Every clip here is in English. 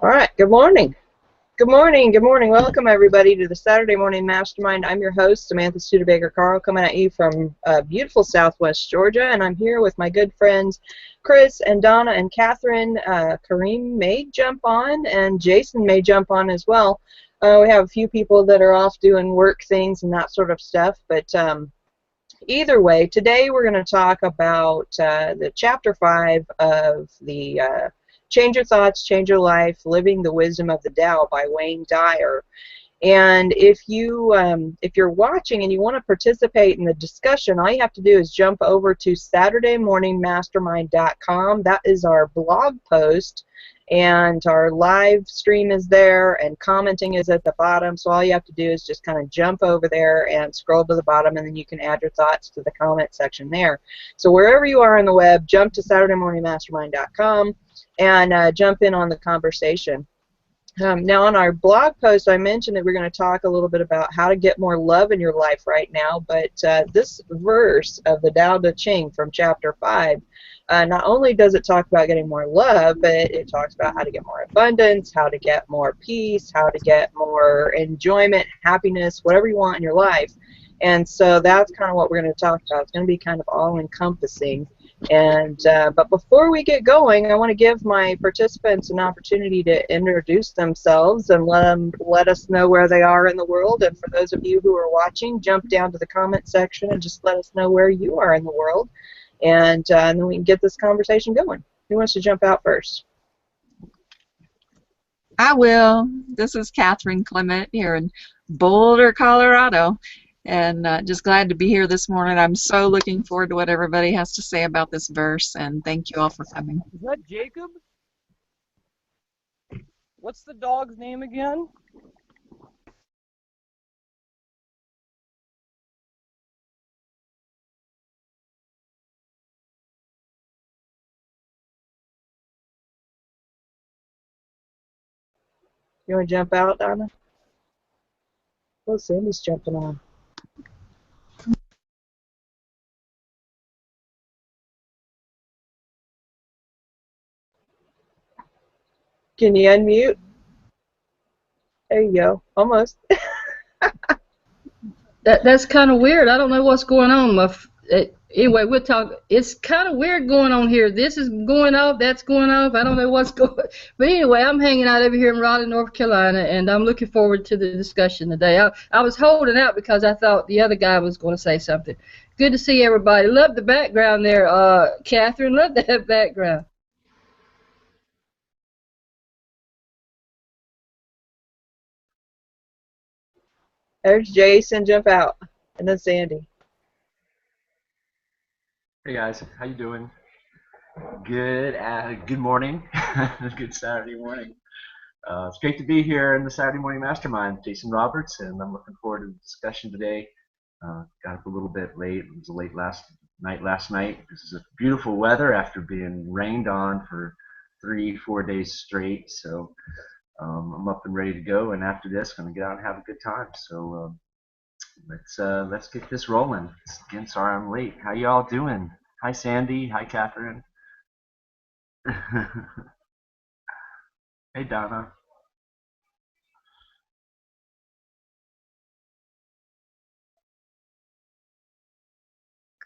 All right, good morning. Good morning, good morning. Welcome everybody to the Saturday Morning Mastermind. I'm your host, Samantha Studebaker Carl, coming at you from beautiful Southwest Georgia, and I'm here with my good friends Chris and Donna and Catherine. Kareem may jump on, and Jason may jump on as well. We have a few people that are off doing work things and that sort of stuff, but either way, today we're going to talk about the Chapter 5 of the Change Your Thoughts, Change Your Life, Living the Wisdom of the Tao by Wayne Dyer. And if you're watching and you want to participate in the discussion, all you have to do is jump over to SaturdayMorningMastermind.com. That is our blog post, and our live stream is there, and commenting is at the bottom. So all you have to do is just kind of jump over there and scroll to the bottom, and then you can add your thoughts to the comment section there. So wherever you are on the web, jump to SaturdayMorningMastermind.com and jump in on the conversation. Now on our blog post, I mentioned that we're going to talk a little bit about how to get more love in your life right now, but this verse of the Tao Te Ching from Chapter 5, not only does it talk about getting more love, but it talks about how to get more abundance, how to get more peace, how to get more enjoyment, happiness, whatever you want in your life. And so that's kind of what we're going to talk about. It's going to be kind of all-encompassing. And but before we get going, I want to give my participants an opportunity to introduce themselves and let us know where they are in the world. And for those of you who are watching, jump down to the comment section and just let us know where you are in the world, and then we can get this conversation going. Who wants to jump out first? I will. This is Catherine Clement here in Boulder, Colorado. And just glad to be here this morning. I'm so looking forward to what everybody has to say about this verse, and thank you all for coming. Is that Jacob? What's the dog's name again? You want to jump out, Donna? Oh, Sandy's jumping on. Can you unmute? There you go. Almost. That's kind of weird. I don't know what's going on. Anyway, we'll talk. It's kind of weird going on here. This is going off. That's going off. I don't know what's going. But anyway, I'm hanging out over here in Raleigh, North Carolina, and I'm looking forward to the discussion today. I was holding out because I thought the other guy was going to say something. Good to see everybody. Love the background there, Catherine. Love that background. There's Jason, jump out, and then Sandy. Hey guys, how you doing? Good. Good morning. Good Saturday morning. It's great to be here in the Saturday Morning Mastermind. Jason Roberts, and I'm looking forward to the discussion today. Got up a little bit late. It was a late last night. This is a beautiful weather after being rained on for 3-4 days straight. So I'm up and ready to go. And after this, I'm gonna get out and have a good time. So let's get this rolling. Again, sorry I'm late. How y'all doing? Hi Sandy. Hi Catherine. Hey Donna.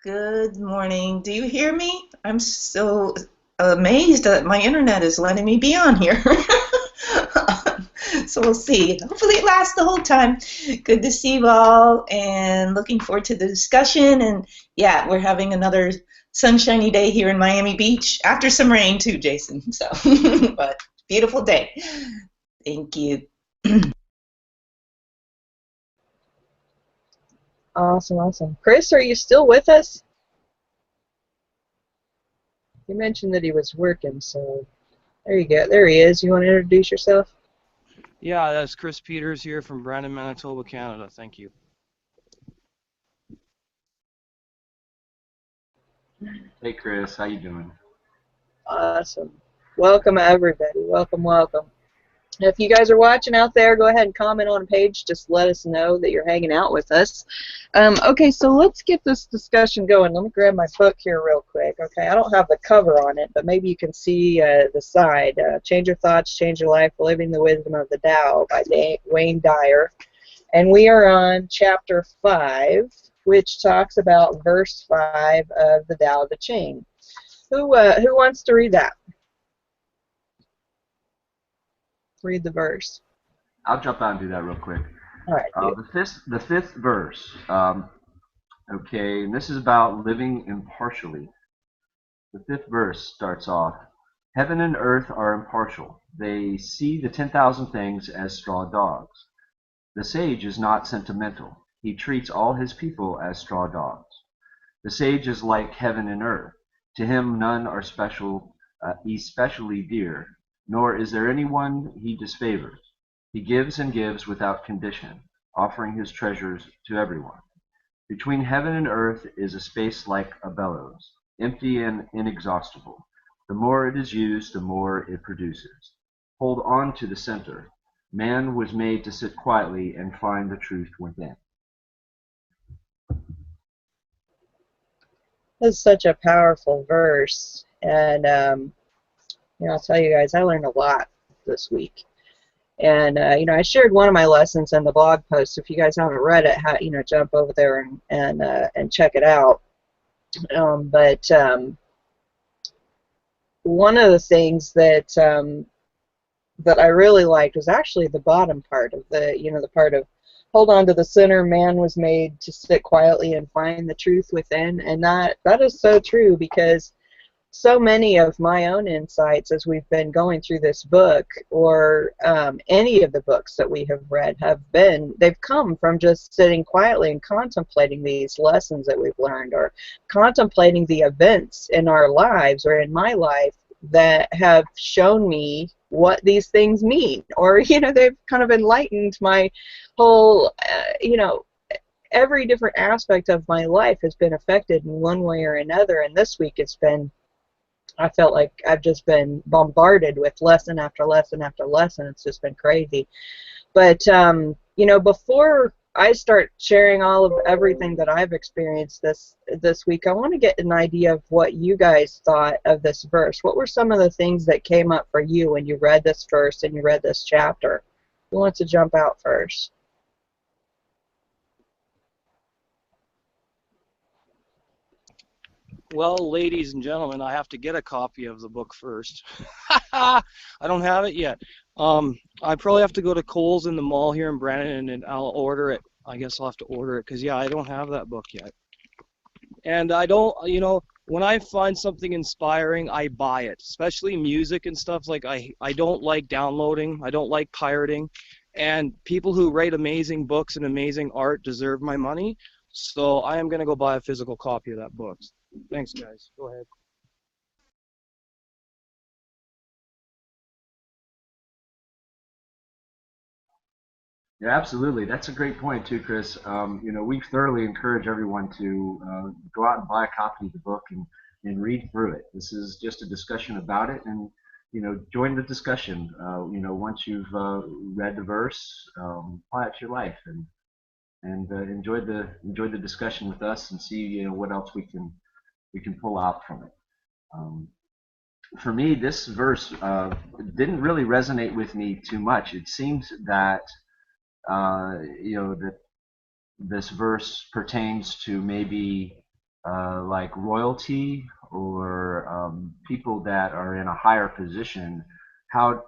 Good morning. Do you hear me? I'm so amazed that my internet is letting me be on here. So we'll see. Hopefully it lasts the whole time. Good to see you all, and looking forward to the discussion. And yeah, we're having another sunshiny day here in Miami Beach after some rain too, Jason. So, but beautiful day. Thank you. Awesome. Chris, are you still with us? You mentioned that he was working, so there you go. There he is. You want to introduce yourself? Yeah, that's Chris Peters here from Brandon, Manitoba, Canada. Thank you. Hey Chris, how you doing? Awesome. Welcome everybody. Welcome. If you guys are watching out there, go ahead and comment on a page. Just let us know that you're hanging out with us. Okay, so let's get this discussion going. Let me grab my book here real quick. Okay, I don't have the cover on it, but maybe you can see the side. Change Your Thoughts, Change Your Life, Living the Wisdom of the Tao by Wayne Dyer. And we are on chapter 5, which talks about verse 5 of the Tao Te Ching. Who wants to read that? Read the verse. I'll jump out and do that real quick. All right. The fifth verse. Okay, and this is about living impartially. The fifth verse starts off, "Heaven and earth are impartial. They see the 10,000 things as straw dogs. The sage is not sentimental. He treats all his people as straw dogs. The sage is like heaven and earth. To him none are especially dear, nor is there anyone he disfavors. He gives and gives without condition, offering his treasures to everyone. Between heaven and earth is a space like a bellows, empty and inexhaustible. The more it is used, the more it produces. Hold on to the center. Man was made to sit quietly and find the truth within." This is such a powerful verse, and I'll tell you guys, I learned a lot this week. And I shared one of my lessons in the blog post. If you guys haven't read it, jump over there and check it out. But one of the things that I really liked was actually the bottom part of the part of hold on to the center. Man was made to sit quietly and find the truth within, and that is so true, because so many of my own insights as we've been going through this book, or any of the books that we have read, they've come from just sitting quietly and contemplating these lessons that we've learned, or contemplating the events in our lives or in my life that have shown me what these things mean, or they've kind of enlightened my whole every different aspect of my life has been affected in one way or another. And this week I felt like I've just been bombarded with lesson after lesson after lesson. It's just been crazy. But before I start sharing all of everything that I've experienced this week, I want to get an idea of what you guys thought of this verse. What were some of the things that came up for you when you read this verse and you read this chapter? Who wants to jump out first? Well, ladies and gentlemen, I have to get a copy of the book first. I don't have it yet. I probably have to go to Kohl's in the mall here in Brandon, and I'll order it. I guess I'll have to order it, because, yeah, I don't have that book yet. And I don't, when I find something inspiring, I buy it, especially music and stuff. Like, I don't like downloading. I don't like pirating. And people who write amazing books and amazing art deserve my money. So I am going to go buy a physical copy of that book. Thanks, guys. Go ahead. Yeah, absolutely. That's a great point too, Chris. We thoroughly encourage everyone to go out and buy a copy of the book and read through it. This is just a discussion about it, and join the discussion. Once you've read the verse, apply it to your life, and enjoy the discussion with us, and see what else we can pull out from it. For me, this verse didn't really resonate with me too much. It seems that that this verse pertains to maybe like royalty, or people that are in a higher position, how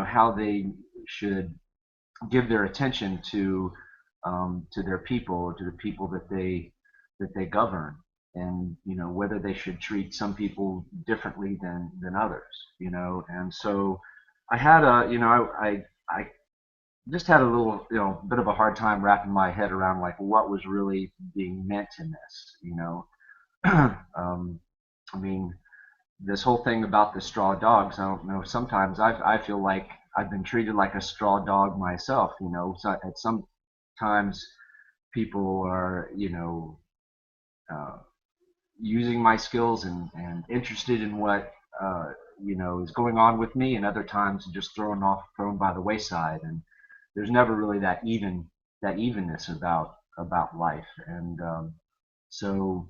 how they should give their attention to their people, to the people that they govern, and whether they should treat some people differently than others. And so I had I just had a little bit of a hard time wrapping my head around like what was really being meant in this. I mean, this whole thing about the straw dogs, I don't know, sometimes I feel like I've been treated like a straw dog myself. So at some times people are using my skills and interested in what is going on with me, and other times just thrown by the wayside. And there's never really that evenness about life. And so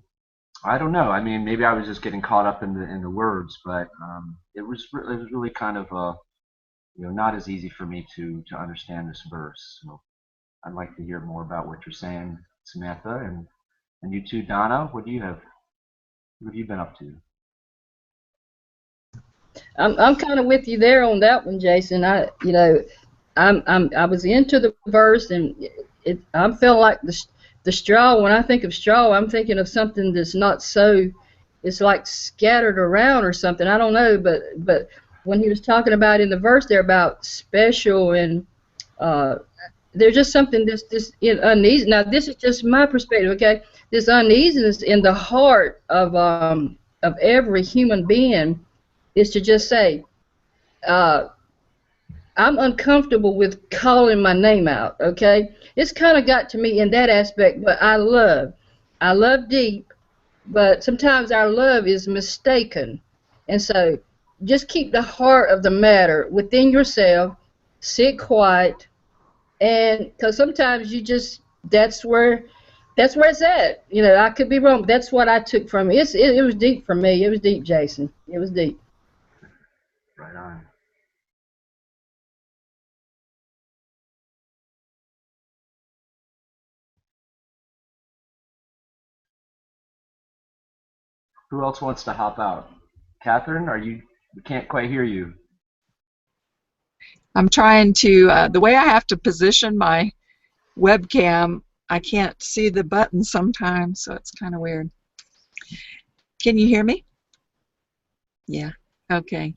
I don't know. I mean, maybe I was just getting caught up in the words, but it was really kind of not as easy for me to understand this verse. So I'd like to hear more about what you're saying, Samantha, and you too, Donna. What have you been up to? I'm kind of with you there on that one, Jason. I was into the verse, and I'm feeling like the straw. When I think of straw, I'm thinking of something that's not so. It's like scattered around or something. I don't know, but when he was talking about in the verse there about special and there's just something this uneasy. Now this is just my perspective, okay? This uneasiness in the heart of every human being is to just say, I'm uncomfortable with calling my name out, okay? It's kind of got to me in that aspect, but I love deep, but sometimes our love is mistaken. And so just keep the heart of the matter within yourself, sit quiet, and because sometimes you just, that's where it's at. I could be wrong, but that's what I took from it. It was deep for me. It was deep, Jason. It was deep. Right on. Who else wants to hop out? Catherine, we can't quite hear you. I'm trying to, the way I have to position my webcam, I can't see the button sometimes, so it's kind of weird. Can you hear me? Yeah, okay.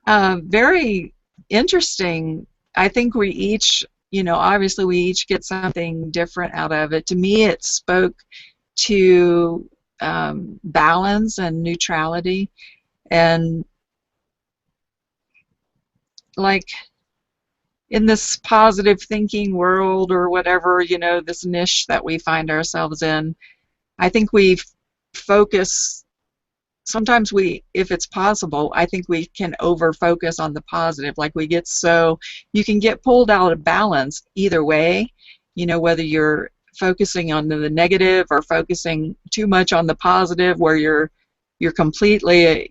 Very interesting. I think we each, obviously we each get something different out of it. To me, it spoke to balance and neutrality, and like in this positive thinking world or whatever, this niche that we find ourselves in, I think we focus, sometimes if it's possible, I think we can over focus on the positive. Like you can get pulled out of balance either way, whether you're focusing on the negative or focusing too much on the positive where you're completely,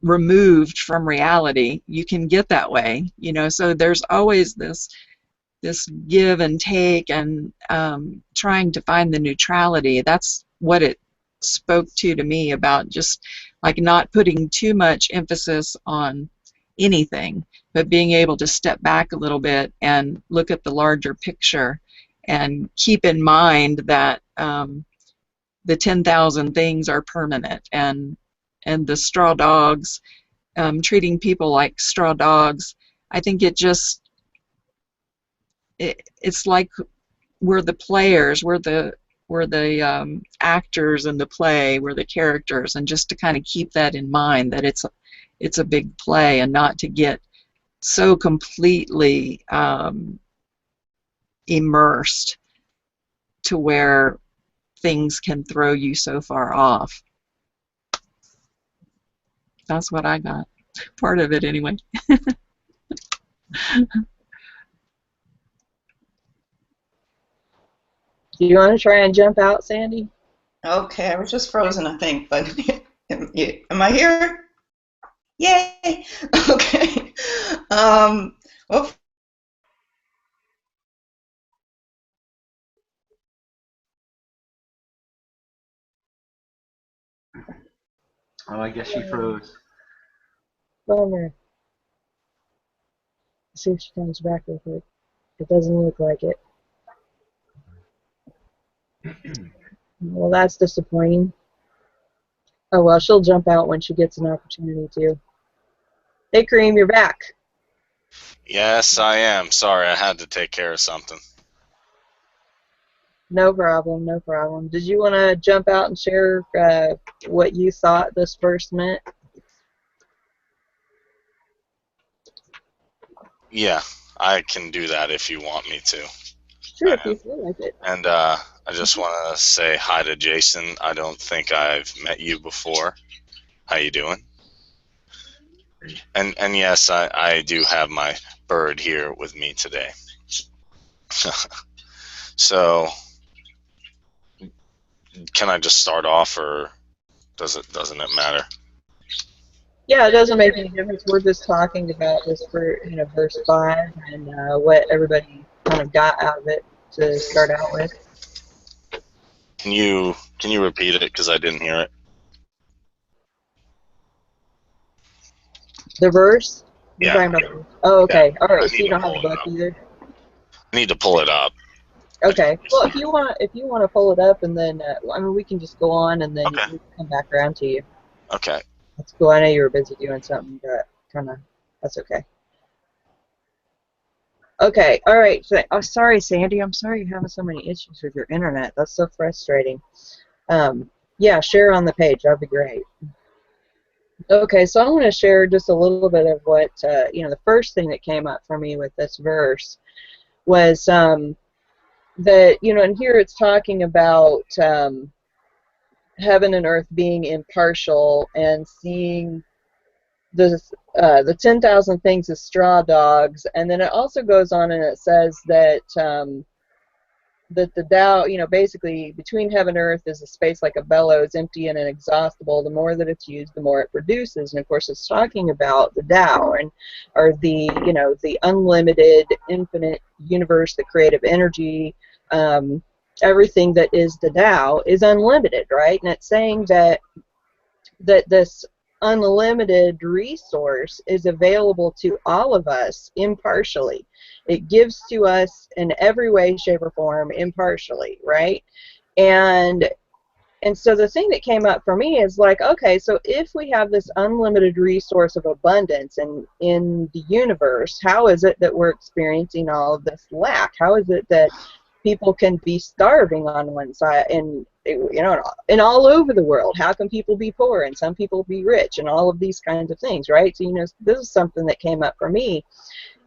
removed from reality. You can get that way, so there's always this give and take, and trying to find the neutrality. That's what it spoke to me about, just like not putting too much emphasis on anything, but being able to step back a little bit and look at the larger picture and keep in mind that the 10,000 things are permanent, and the straw dogs, treating people like straw dogs, I think it's like we're the players, we're the actors in the play, we're the characters, and just to kind of keep that in mind, that it's a big play, and not to get so completely immersed to where things can throw you so far off. That's what I got. Part of it, anyway. Do you want to try and jump out, Sandy? Okay, I was just frozen, I think, but am I here? Yay! Okay. Well, Oh, I guess she froze. Bummer. See if she comes back real quick. It doesn't look like it. Well, that's disappointing. Oh well, she'll jump out when she gets an opportunity to. Hey, Kareem, you're back. Yes, I am. Sorry, I had to take care of something. No problem, no problem. Did you want to jump out and share what you thought this verse meant? Yeah, I can do that if you want me to. Sure, if you feel like it. And I just want to say hi to Jason. I don't think I've met you before. How you doing? And yes, I do have my bird here with me today. So, can I just start off, or doesn't it matter? Yeah, it doesn't make any difference. We're just talking about this for verse 5 and what everybody kind of got out of it to start out with. Can you repeat it because I didn't hear it? The verse? You're Yeah. talking about oh, okay. Yeah. All right. I So need you to don't have pull the it book up. either. I need to pull it up. Okay. Well, if you want to pull it up, and then I mean, we can just go on, and then Okay. we can come back around to you. Okay. That's cool. I know you were busy doing something, but that's okay. Okay. All right. So, oh, sorry, Sandy. I'm sorry you're having so many issues with your internet. That's so frustrating. Yeah, share on the page. That'd be great. Okay, so I want to share just a little bit of what the first thing that came up for me with this verse was that and here it's talking about heaven and earth being impartial and seeing the 10,000 things as straw dogs, and then it also goes on and it says that that the Tao, basically between heaven and earth is a space like a bellows, empty and inexhaustible. The more that it's used, the more it produces. And of course, it's talking about the Tao, or the the unlimited, infinite universe, the creative energy. Everything that is the Tao is unlimited, right? And it's saying that this unlimited resource is available to all of us impartially. It gives to us in every way, shape, or form impartially, right? And so the thing that came up for me is like, okay, so if we have this unlimited resource of abundance in the universe, how is it that we're experiencing all of this lack? How is it that people can be starving on one side and all over the world? How can people be poor and some people be rich and all of these kinds of things, right? So this is something that came up for me,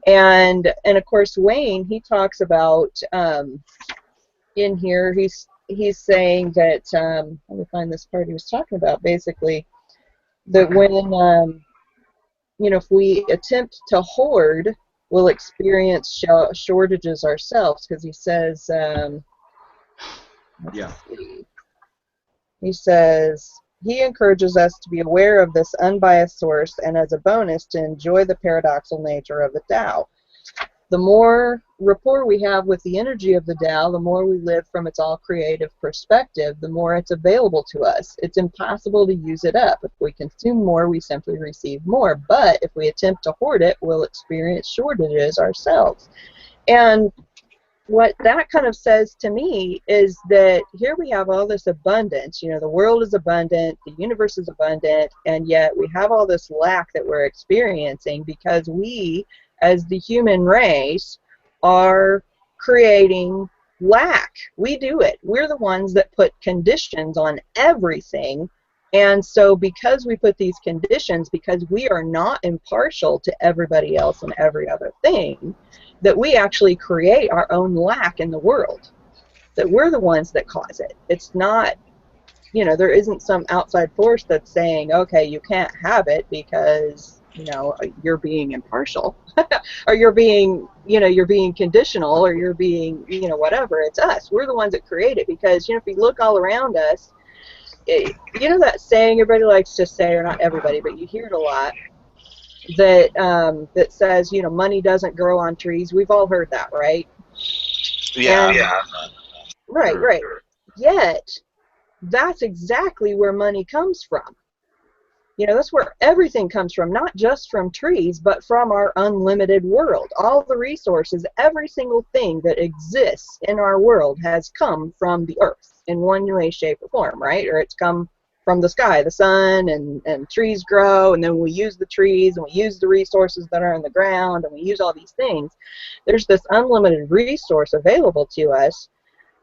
and of course Wayne, he talks about in here, he's saying that let me find this part he was talking about, basically that when if we attempt to hoard, we'll experience shortages ourselves, because he says let's see. He says he encourages us to be aware of this unbiased source, and as a bonus, to enjoy the paradoxical nature of the Tao. The more rapport we have with the energy of the Tao, the more we live from its all-creative perspective, the more it's available to us. It's impossible to use it up. If we consume more, we simply receive more. But if we attempt to hoard it, we'll experience shortages ourselves. And what that kind of says to me is that here we have all this abundance. The world is abundant, the universe is abundant, and yet we have all this lack that we're experiencing because we, as the human race, are creating lack. We do it. We're the ones that put conditions on everything. And so because we put these conditions, because we are not impartial to everybody else and every other thing, that we actually create our own lack in the world, that we're the ones that cause it. It's not, there isn't some outside force that's saying, okay, you can't have it because, you're being impartial, or you're being conditional, or you're being, whatever. It's us. We're the ones that create it, because, if you look all around us, that saying everybody likes to say, or not everybody, but you hear it a lot, that that says, money doesn't grow on trees. We've all heard that, right? Yeah. Right. Yet, that's exactly where money comes from. That's where everything comes from, not just from trees, but from our unlimited world. All the resources, every single thing that exists in our world has come from the earth in one way, shape, or form, right? Or it's come from the sky, the sun, and trees grow, and then we use the trees, and we use the resources that are in the ground, and we use all these things. There's this unlimited resource available to us,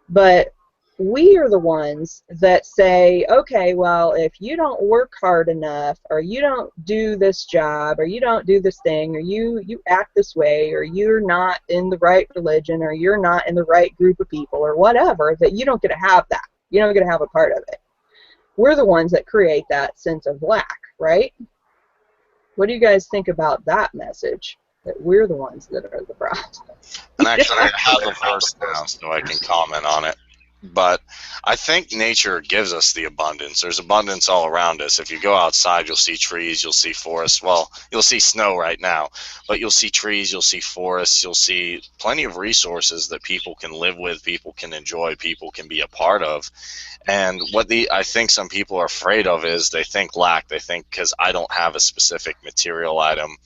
but we are the ones that say, okay, well, if you don't work hard enough, or you don't do this job, or you don't do this thing, or you act this way, or you're not in the right religion, or you're not in the right group of people, or whatever, that you don't get to have that. You don't get to have a part of it. We're the ones that create that sense of lack, right? What do you guys think about that message? That we're the ones that are the problem? And actually, I have a verse now, so I can comment on it. But I think nature gives us the abundance. There's abundance all around us. If you go outside, you'll see trees, you'll see forests. Well, you'll see snow right now, but you'll see trees, you'll see forests, you'll see plenty of resources that people can live with, people can enjoy, people can be a part of. And what I think some people are afraid of is they think lack. They think because I don't have a specific material item,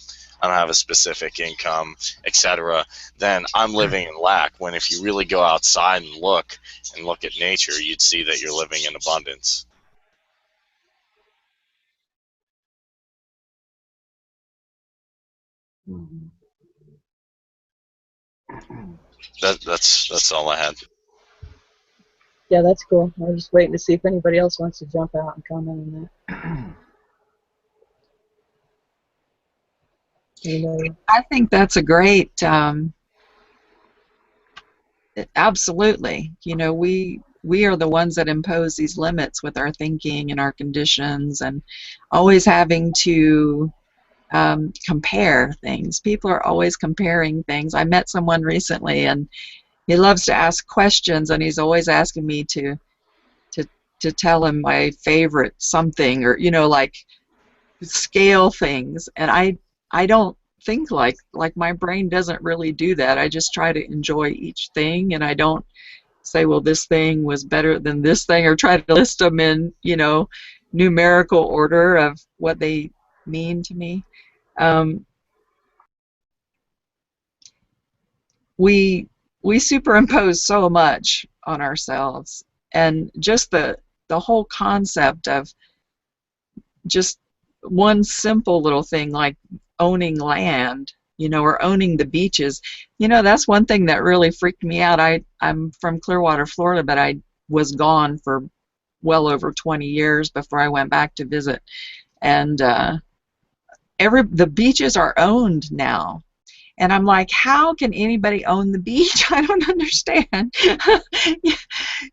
I don't have a specific income, etc., then I'm living in lack. When if you really go outside and look at nature, you'd see that you're living in abundance. That's all I had. Yeah, that's cool. I was just waiting to see if anybody else wants to jump out and comment on that. Anybody? I think that's a great, absolutely. You know, we are the ones that impose these limits with our thinking and our conditions, and always having to compare things. People are always comparing things. I met someone recently, and he loves to ask questions, and he's always asking me to tell him my favorite something, or, you know, like scale things. And I don't think like my brain doesn't really do that. I just try to enjoy each thing, and I don't say, well, this thing was better than this thing, or try to list them in, you know, numerical order of what they mean to me. We superimpose so much on ourselves, and just the whole concept of just one simple little thing like owning land, you know, or owning the beaches. You know, that's one thing that really freaked me out. I'm from Clearwater, Florida, but I was gone for well over 20 years before I went back to visit. And the beaches are owned now. And I'm like, how can anybody own the beach? I don't understand.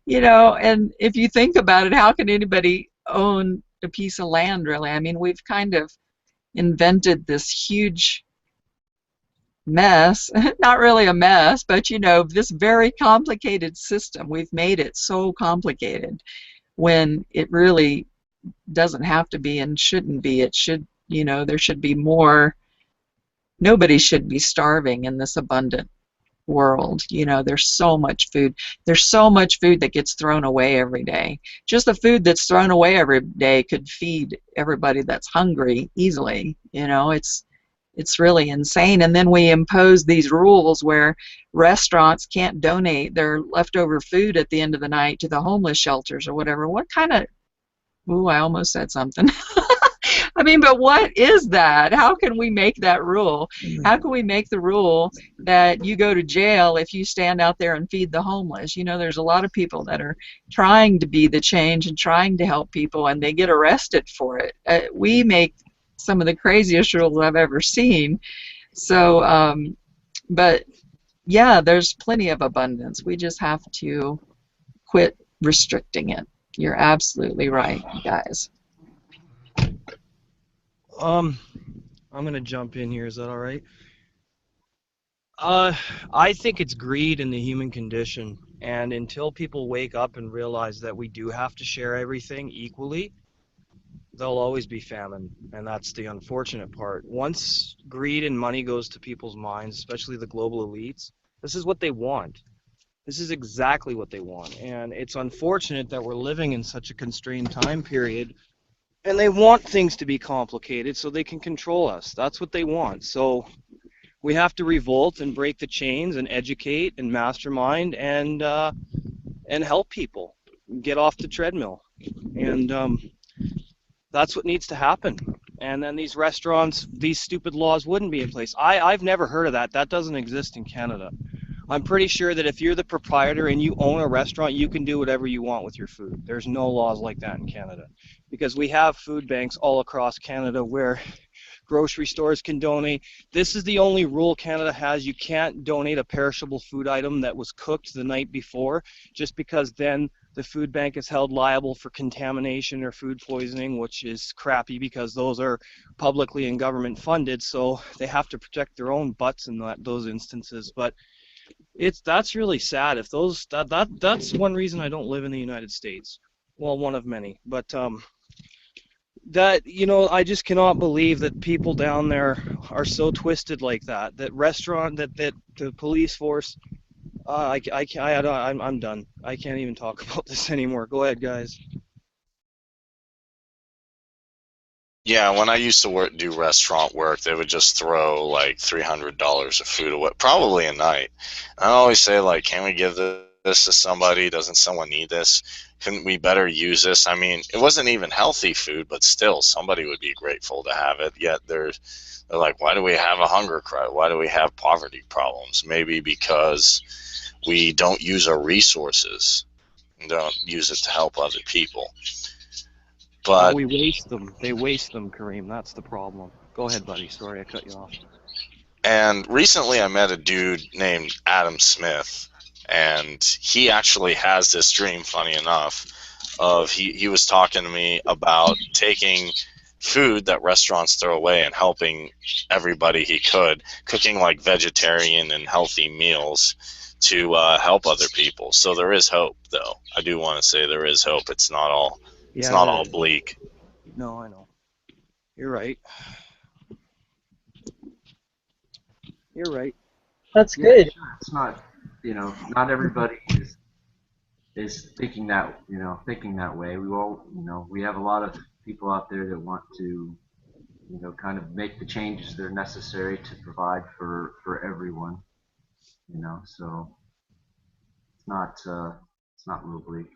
You know, and if you think about it, how can anybody own a piece of land, really? I mean, we've kind of invented this huge mess, not really a mess, but, you know, this very complicated system. We've made it so complicated when it really doesn't have to be and shouldn't be. It should, you know, there should be more. Nobody should be starving in this abundant world. You know, there's so much food. There's so much food that gets thrown away every day. Just the food that's thrown away every day could feed everybody that's hungry easily. You know, it's really insane. And then we impose these rules where restaurants can't donate their leftover food at the end of the night to the homeless shelters or whatever. What kind of, ooh, I almost said something. I mean, but what is that? How can we make that rule? How can we make the rule that you go to jail if you stand out there and feed the homeless? You know, there's a lot of people that are trying to be the change and trying to help people, and they get arrested for it. We make some of the craziest rules I've ever seen. So, but yeah, there's plenty of abundance. We just have to quit restricting it. You're absolutely right, guys. I'm gonna jump in here. Is that all right? I think it's greed in the human condition, and until people wake up and realize that we do have to share everything equally, there'll always be famine, and that's the unfortunate part. Once greed and money goes to people's minds, especially the global elites, this is what they want. This is exactly what they want, and it's unfortunate that we're living in such a constrained time period. And they want things to be complicated so they can control us. That's what they want. So we have to revolt and break the chains and educate and mastermind and help people get off the treadmill. And that's what needs to happen. And then these restaurants, these stupid laws wouldn't be in place. I've never heard of that. That doesn't exist in Canada. I'm pretty sure that if you're the proprietor and you own a restaurant, you can do whatever you want with your food. There's no laws like that in Canada, because we have food banks all across Canada where grocery stores can donate. This is the only rule Canada has. You can't donate a perishable food item that was cooked the night before, just because then the food bank is held liable for contamination or food poisoning, which is crappy because those are publicly and government funded, so they have to protect their own butts in those instances. But that's really sad. If that's one reason I don't live in the United States. Well, one of many. But that, I just cannot believe that people down there are so twisted like that. That the police force. I'm done. I can't even talk about this anymore. Go ahead, guys. Yeah, when I used to do restaurant work, they would just throw like $300 of food away, probably a night. And I always say, like, can we give this to somebody? Doesn't someone need this? Couldn't we better use this? I mean, it wasn't even healthy food, but still, somebody would be grateful to have it. Yet they're like, why do we have a hunger cry? Why do we have poverty problems? Maybe because we don't use our resources and don't use it to help other people. But we waste them. They waste them, Kareem. That's the problem. Go ahead, buddy. Sorry, I cut you off. And recently I met a dude named Adam Smith, and he actually has this dream, funny enough, of he was talking to me about taking food that restaurants throw away and helping everybody he could, cooking like vegetarian and healthy meals to help other people. So there is hope, though. I do want to say there is hope. It's not all bleak. No, I know. You're right. You're right. That's good. It's not, not everybody is thinking that way. We all, we have a lot of people out there that want to, kind of make the changes that are necessary to provide for everyone. So it's not real bleak.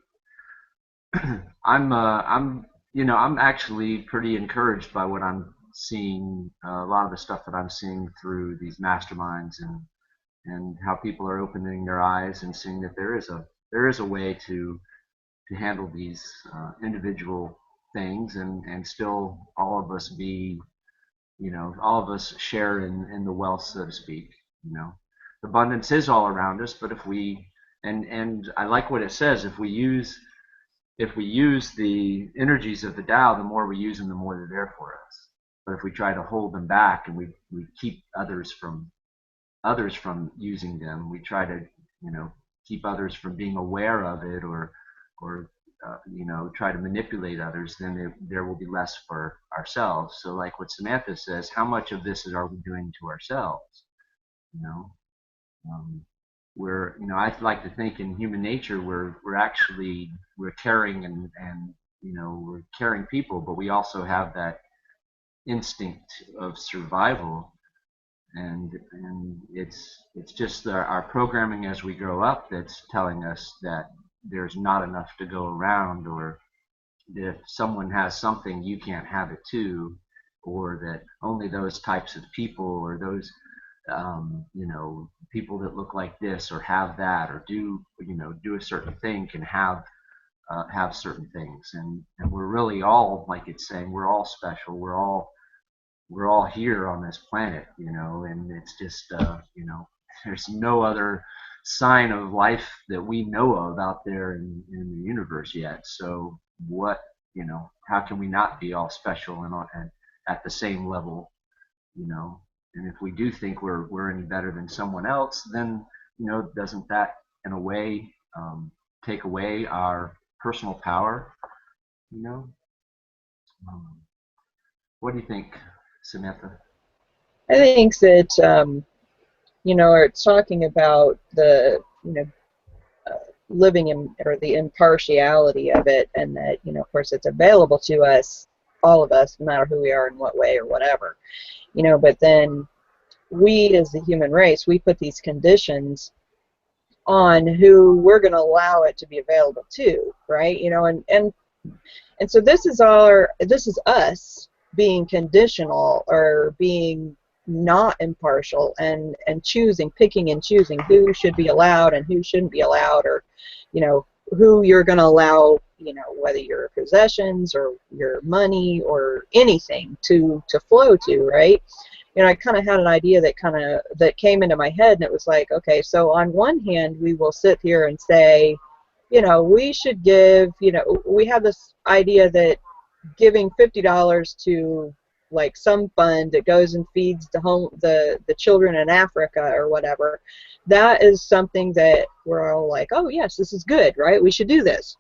I'm actually pretty encouraged by what I'm seeing. A lot of the stuff that I'm seeing through these masterminds and how people are opening their eyes and seeing that there is a way to handle these individual things and still all of us all of us share in the wealth, so to speak. The abundance is all around us, but if we and I like what it says, if we use the energies of the Tao, the more we use them, the more they're there for us. But if we try to hold them back and we keep others from using them, we try to keep others from being aware of it or try to manipulate others, then there will be less for ourselves. So like what Samantha says, how much of this are we doing to ourselves? I like to think in human nature we're caring and we're caring people, but we also have that instinct of survival, and it's just our programming as we grow up that's telling us that there's not enough to go around, or that if someone has something you can't have it too, or that only those types of people or those people that look like this or have that or do a certain thing can have certain things, and we're really all, like it's saying, we're all special. We're all here on this planet, and it's just there's no other sign of life that we know of out there in the universe yet. So what, how can we not be all special and at the same level, And if we do think we're any better than someone else, then doesn't that in a way take away our personal power? What do you think, Samantha? I think that it's talking about the living in, or the impartiality of it, and that of course it's available to us, all of us, no matter who we are, in what way or whatever. But then we as the human race, we put these conditions on who we're going to allow it to be available to, right? And so this is us being conditional, or being not impartial and picking and choosing who should be allowed and who shouldn't be allowed, or who you're going to allow, whether your possessions or your money or anything to flow to, right? I kind of had an idea that came into my head, and it was like, okay, so on one hand, we will sit here and say, we should give, we have this idea that giving $50 to like some fund that goes and feeds the children in Africa or whatever, that is something that we're all like, oh yes, this is good, right? We should do this.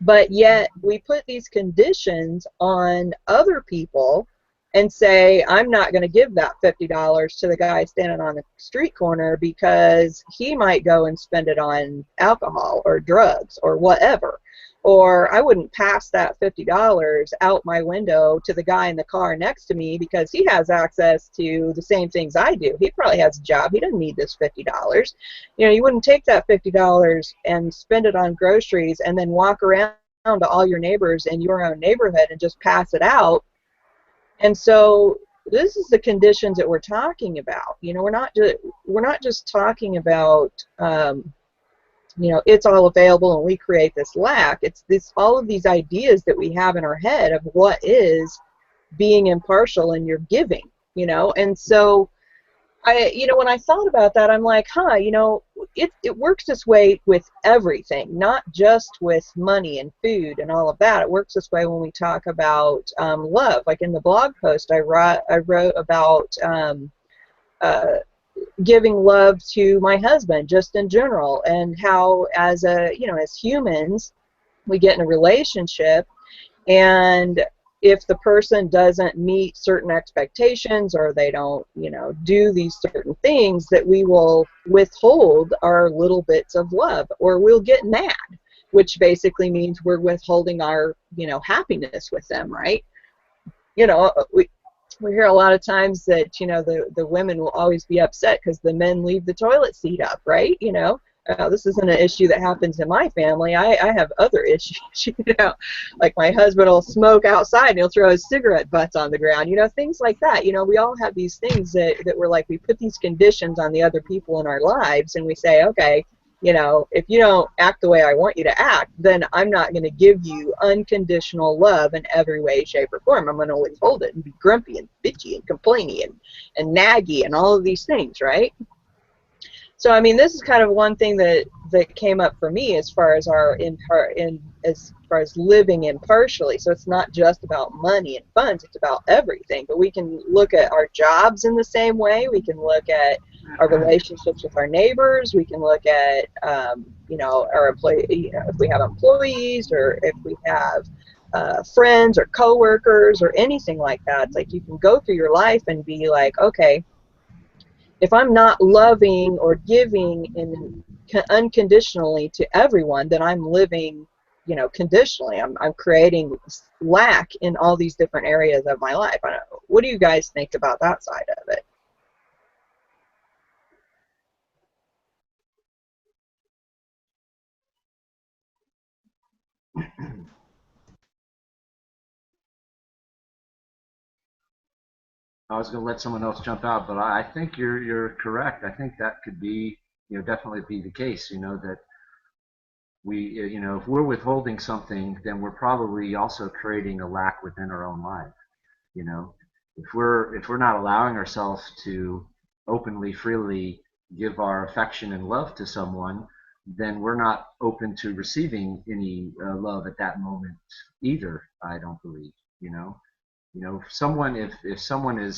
But yet we put these conditions on other people and say, I'm not going to give that $50 to the guy standing on the street corner because he might go and spend it on alcohol or drugs or whatever. Or I wouldn't pass that $50 out my window to the guy in the car next to me because he has access to the same things I do. He probably has a job. He doesn't need this $50. You wouldn't take that $50 and spend it on groceries and then walk around to all your neighbors in your own neighborhood and just pass it out. And so this is the conditions that we're talking about. We're not just talking about it's all available and we create this lack. It's all of these ideas that we have in our head of what is being impartial in your giving, and so when I thought about that, I'm like, it works this way with everything, not just with money and food and all of that. It works this way when we talk about love. Like in the blog post I wrote about giving love to my husband just in general, and how as humans we get in a relationship, and if the person doesn't meet certain expectations or they don't do these certain things, that we will withhold our little bits of love, or we'll get mad, which basically means we're withholding our happiness with them, right? We hear a lot of times that the women will always be upset because the men leave the toilet seat up, right? This isn't an issue that happens in my family. I have other issues, like my husband will smoke outside and he'll throw his cigarette butts on the ground, things like that. We all have these things that we're like, we put these conditions on the other people in our lives, and we say, okay, if you don't act the way I want you to act, then I'm not going to give you unconditional love in every way, shape, or form. I'm going to withhold it and be grumpy and bitchy and complainy and naggy and all of these things, right? So, I mean, this is kind of one thing that came up for me as far as as far as living impartially. So it's not just about money and funds; it's about everything. But we can look at our jobs in the same way. We can look at our relationships with our neighbors. We can look at our employee, if we have employees, or if we have friends or coworkers or anything like that. It's like you can go through your life and be like, okay, if I'm not loving or giving unconditionally to everyone, then I'm living, conditionally. I'm creating lack in all these different areas of my life. I don't know. What do you guys think about that side of it? I was going to let someone else jump out, but I think you're correct. I think that could be, definitely be the case. That we, if we're withholding something, then we're probably also creating a lack within our own life. If we're not allowing ourselves to openly, freely give our affection and love to someone, then we're not open to receiving any love at that moment either. I don't believe. If someone is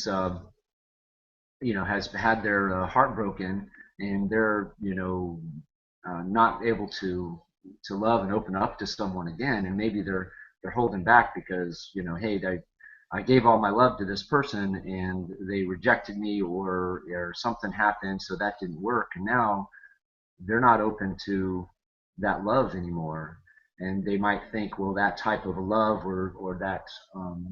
has had their heart broken, and they're not able to love and open up to someone again, and maybe they're holding back because hey, I gave all my love to this person and they rejected me, or something happened, so that didn't work, and now they're not open to that love anymore. And they might think, well, that type of love or that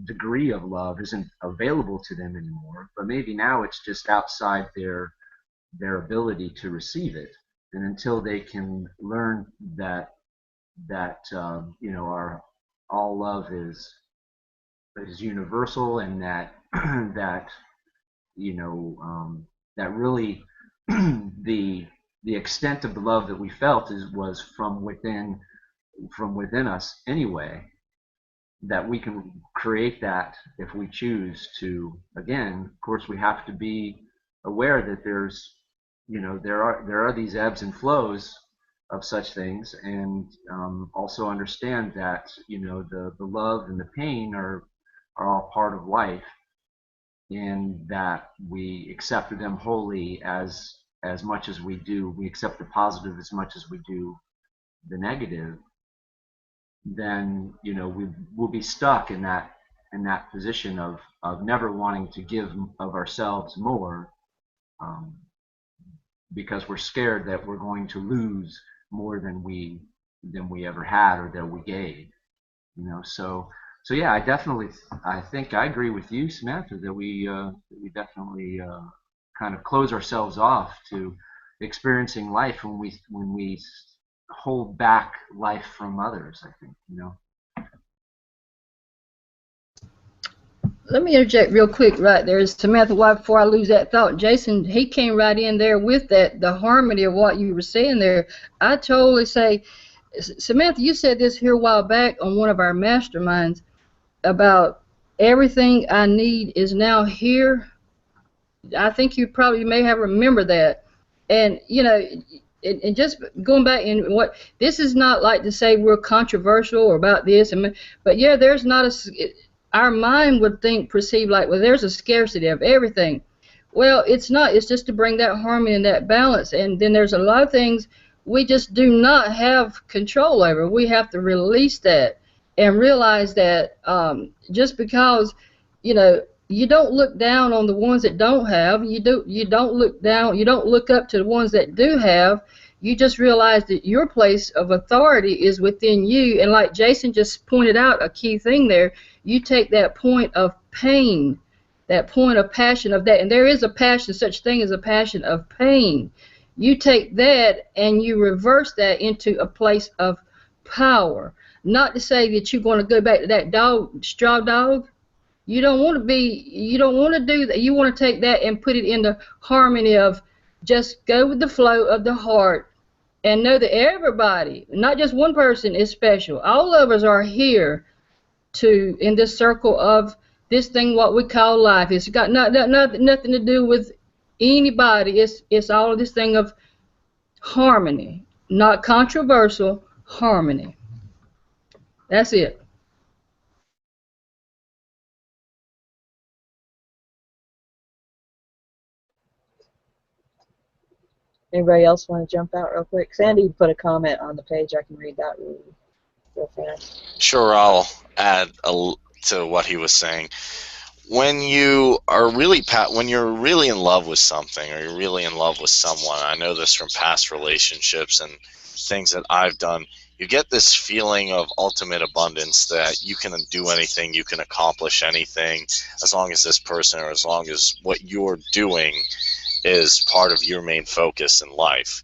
degree of love isn't available to them anymore. But maybe now it's just outside their ability to receive it. And until they can learn that our all love is universal, and that that that really the extent of the love that we felt was from within us anyway. That we can create that if we choose to. Again, of course, we have to be aware that there are these ebbs and flows of such things, and also understand that the love and the pain are all part of life, and that we accept them wholly as much as we do. We accept the positive as much as we do the negative. Then we'll be stuck in that position of never wanting to give of ourselves more, because we're scared that we're going to lose more than we ever had or that we gave. So yeah, I think I agree with you, Samantha, that we definitely kind of close ourselves off to experiencing life when we hold back life from others, I think. Let me interject real quick right there, Samantha, why before I lose that thought. Jason, he came right in there with that, the harmony of what you were saying there. I totally say, Samantha, you said this here a while back on one of our masterminds about everything I need is now here. I think you may have remembered that. And, and just going back, and what this is not like to say we're controversial or about this, but yeah, there's not our mind would perceive like, well, there's a scarcity of everything. Well, it's not. It's just to bring that harmony and that balance. And then there's a lot of things we just do not have control over. We have to release that and realize that just because, you don't look down on the ones that don't have. You don't look down. You don't look up to the ones that do have. You just realize that your place of authority is within you. And like Jason just pointed out, a key thing there, you take that point of pain, that point of passion of that, and there is a passion, such thing as a passion of pain. You take that and you reverse that into a place of power. Not to say that you're going to go back to that straw dog. You don't want to do that. You want to take that and put it in the harmony of just go with the flow of the heart and know that everybody, not just one person, is special. All of us are here in this circle of this thing what we call life. It's got nothing to do with anybody. It's all of this thing of harmony, not controversial, harmony. That's it. Anybody else want to jump out real quick? Sandy put a comment on the page. I can read that real fast. Sure, I'll add to what he was saying. When you are when you're really in love with something, or you're really in love with someone, I know this from past relationships and things that I've done, you get this feeling of ultimate abundance, that you can do anything, you can accomplish anything, as long as this person, or as long as what you're doing is part of your main focus in life.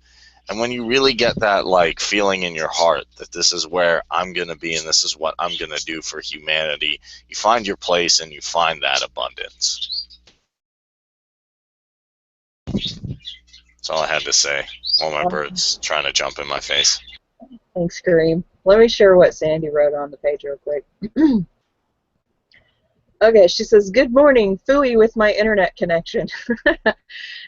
And when you really get that feeling in your heart that this is where I'm going to be and this is what I'm going to do for humanity, you find your place and you find that abundance. That's all I had to say. All my birds trying to jump in my face. Thanks, Kareem. Let me share what Sandy wrote on the page real quick. Okay, she says, good morning, phooey with my internet connection.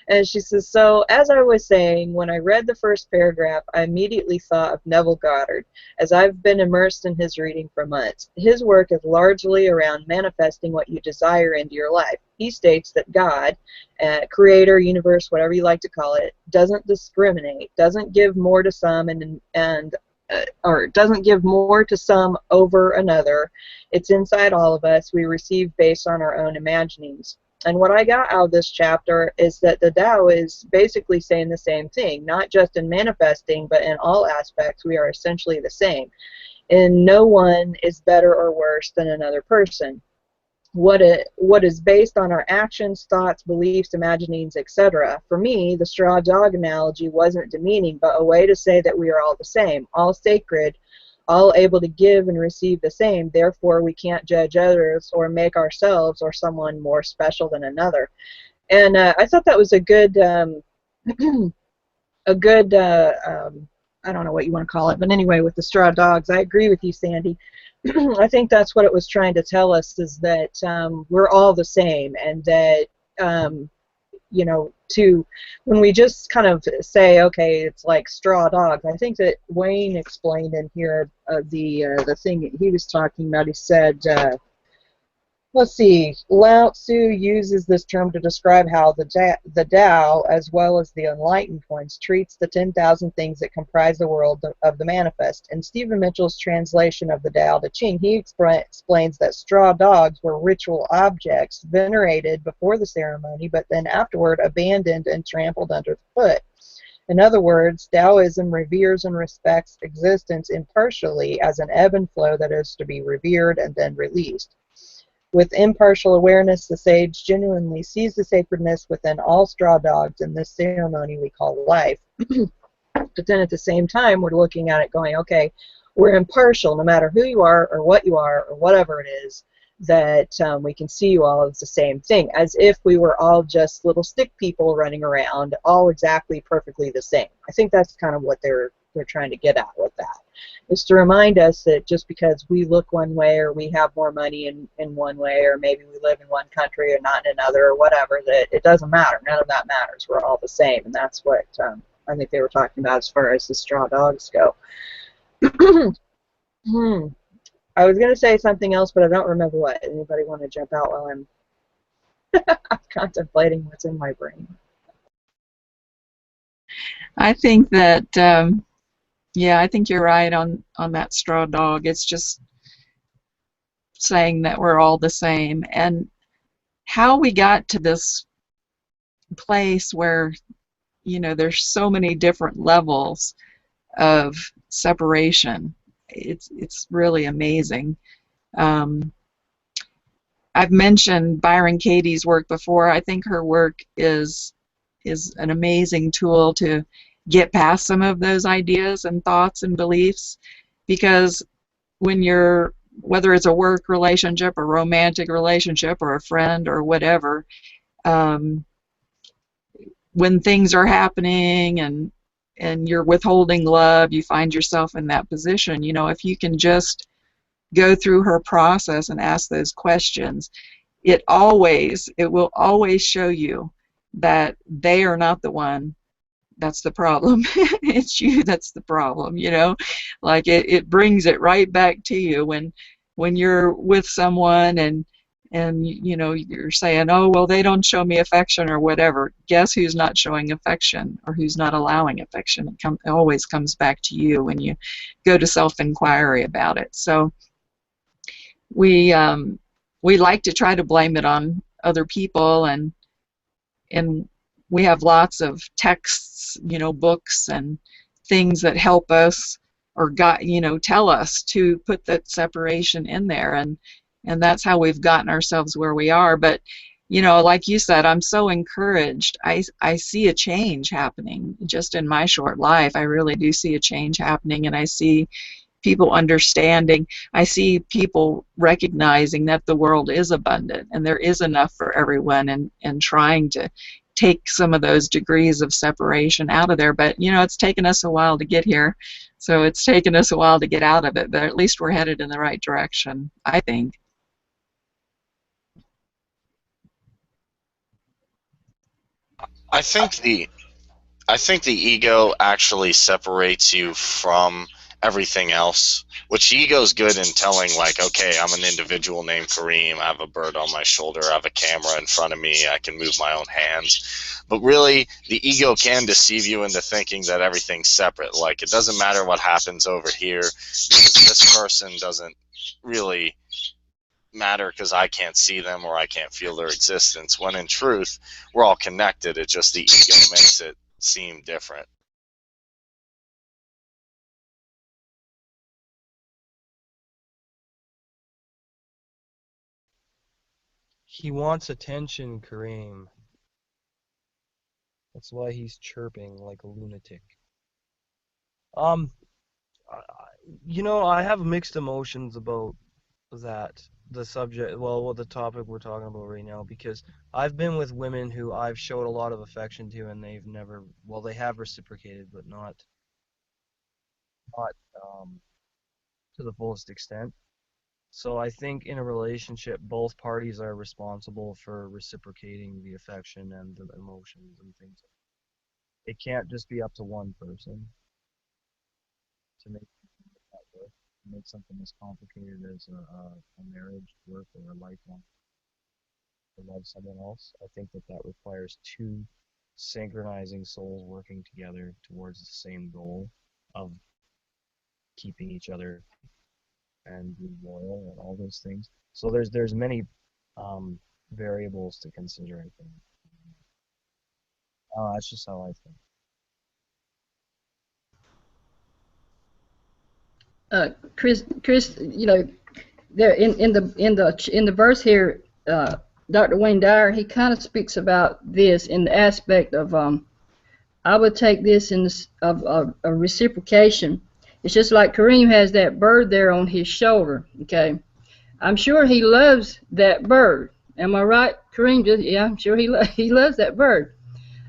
And she says, so as I was saying, when I read the first paragraph, I immediately thought of Neville Goddard, as I've been immersed in his reading for months. His work is largely around manifesting what you desire into your life. He states that God, creator, universe, whatever you like to call it, doesn't discriminate, doesn't give more to some or doesn't give more to some over another. It's inside all of us. We receive based on our own imaginings. And what I got out of this chapter is that the Tao is basically saying the same thing, not just in manifesting, but in all aspects we are essentially the same. And no one is better or worse than another person. What is based on our actions, thoughts, beliefs, imaginings, etc. For me, the straw dog analogy wasn't demeaning, but a way to say that we are all the same, all sacred, all able to give and receive the same. Therefore, we can't judge others or make ourselves or someone more special than another. And I thought that was a good, a good, I don't know what you want to call it, but anyway, with the straw dogs, I agree with you, Sandy. I think that's what it was trying to tell us, is that we're all the same, and that you know, to when we just kind of say, okay, it's like straw dogs. I think that Wayne explained in here the thing that he was talking about. He said, let's see, Lao Tzu uses this term to describe how the Tao, as well as the enlightened ones, treats the 10,000 things that comprise the world of the manifest. In Stephen Mitchell's translation of the Tao Te Ching, he explains that straw dogs were ritual objects venerated before the ceremony, but then afterward abandoned and trampled underfoot. In other words, Taoism reveres and respects existence impartially as an ebb and flow that is to be revered and then released. With impartial awareness, the sage genuinely sees the sacredness within all straw dogs in this ceremony we call life. But then at the same time, we're looking at it going, okay, we're impartial no matter who you are or what you are or whatever it is, that we can see you all as the same thing, as if we were all just little stick people running around, all exactly perfectly the same. I think that's kind of what they're trying to get at with that, is to remind us that just because we look one way, or we have more money in one way, or maybe we live in one country or not in another, or whatever, that it doesn't matter. None of that matters. We're all the same, and that's what I think they were talking about as far as the straw dogs go. I was going to say something else, but I don't remember what. Anybody want to jump out while I'm contemplating what's in my brain? I think that, yeah, I think you're right on that straw dog. It's just saying that we're all the same. And how we got to this place where, you know, there's so many different levels of separation. It's really amazing. I've mentioned Byron Katie's work before. I think her work is an amazing tool to get past some of those ideas and thoughts and beliefs, because when you're, whether it's a work relationship, a romantic relationship, or a friend or whatever, when things are happening and you're withholding love, you find yourself in that position. You know, if you can just go through her process and ask those questions, it will always show you that they are not the one that's the problem. It's you that's the problem, you know. Like it brings it right back to you when you're with someone and you know, you're saying, oh, well, they don't show me affection or whatever. Guess who's not showing affection, or who's not allowing affection? It always comes back to you when you go to self-inquiry about it. So we like to try to blame it on other people, and we have lots of texts, you know, books and things that help us, or tell us to put that separation in there, and that's how we've gotten ourselves where we are. But, you know, like you said, I'm so encouraged. I see a change happening just in my short life. I really do see a change happening, and I see people understanding. I see people recognizing that the world is abundant and there is enough for everyone, and trying to take some of those degrees of separation out of there. But, you know, it's taken us a while to get here, so it's taken us a while to get out of it, but at least we're headed in the right direction, I think. I think the ego actually separates you from everything else, which the ego's good in telling, like, okay, I'm an individual named Kareem, I have a bird on my shoulder, I have a camera in front of me, I can move my own hands. But really, the ego can deceive you into thinking that everything's separate. Like, it doesn't matter what happens over here, because this person doesn't really matter because I can't see them or I can't feel their existence, when in truth, we're all connected. It's just the ego makes it seem different. He wants attention, Kareem. That's why he's chirping like a lunatic. You know, I have mixed emotions about that. the subject, well, what the topic we're talking about right now, because I've been with women who I've showed a lot of affection to, and they've never, well, they have reciprocated, but not to the fullest extent. So I think in a relationship, both parties are responsible for reciprocating the affection and the emotions and things. It can't just be up to one person to make that work, to make something as complicated as a marriage work or a lifelong to love someone else. I think that that requires two synchronizing souls working together towards the same goal of keeping each other and being loyal and all those things. So there's many variables to consider, I think. That's just how I think. Chris, you know, there in the verse here, Dr. Wayne Dyer, he kind of speaks about this in the aspect of I would take this in of a reciprocation. It's just like Kareem has that bird there on his shoulder. Okay, I'm sure he loves that bird. Am I right, Kareem? Yeah, I'm sure he loves that bird.